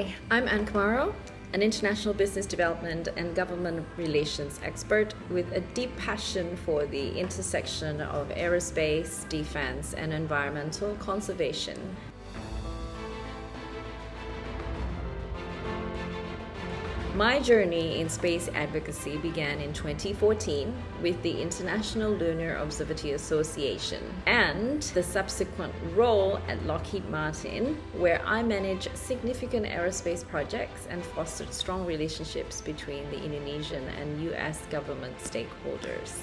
Hi, I'm Ann Cammaro, an international business development and government relations expert with a deep passion for the intersection of aerospace, defense, and environmental conservation. My journey in space advocacy began in 2014 with the International Lunar Observatory Association and the subsequent role at Lockheed Martin, where I managed significant aerospace projects and fostered strong relationships between the Indonesian and US government stakeholders.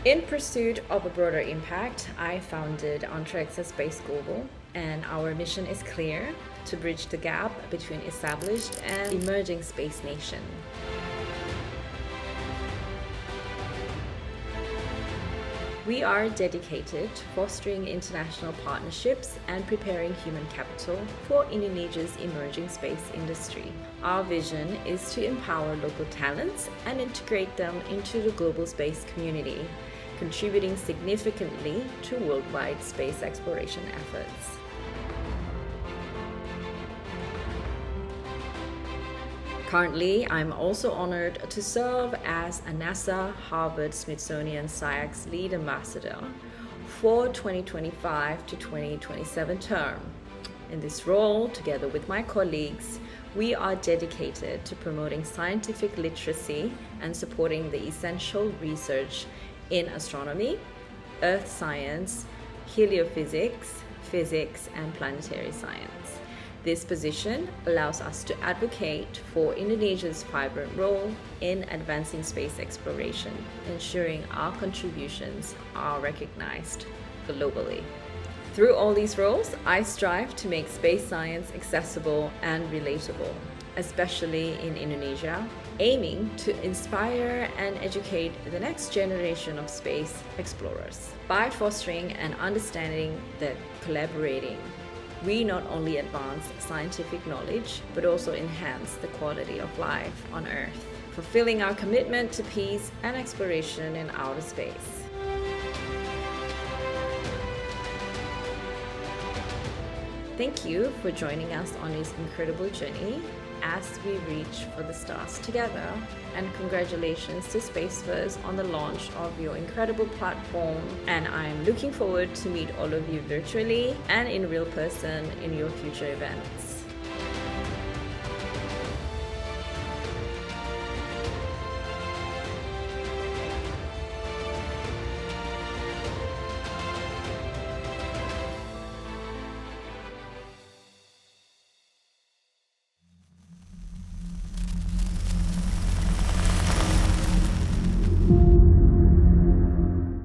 In pursuit of a broader impact, I founded Antarexxa Space Global, and our mission is clear: to bridge the gap between established and emerging space nations. We are dedicated to fostering international partnerships and preparing human capital for Indonesia's emerging space industry. Our vision is to empower local talents and integrate them into the global space community, contributing significantly to worldwide space exploration efforts. Currently, I'm also honored to serve as a NASA, Harvard, Smithsonian SciAx Lead Ambassador for 2025 to 2027 term. In this role, together with my colleagues, we are dedicated to promoting scientific literacy and supporting the essential research in astronomy, earth science, heliophysics, physics, and planetary science. This position allows us to advocate for Indonesia's vibrant role in advancing space exploration, ensuring our contributions are recognized globally. Through all these roles, I strive to make space science accessible and relatable, especially in Indonesia, aiming to inspire and educate the next generation of space explorers. By fostering and understanding that collaborating, we not only advance scientific knowledge, but also enhance the quality of life on Earth, fulfilling our commitment to peace and exploration in outer space. Thank you for joining us on this incredible journey as we reach for the stars together, and congratulations to SpaceVrse on the launch of your incredible platform, and I'm looking forward to meet all of you virtually and in real person in your future events.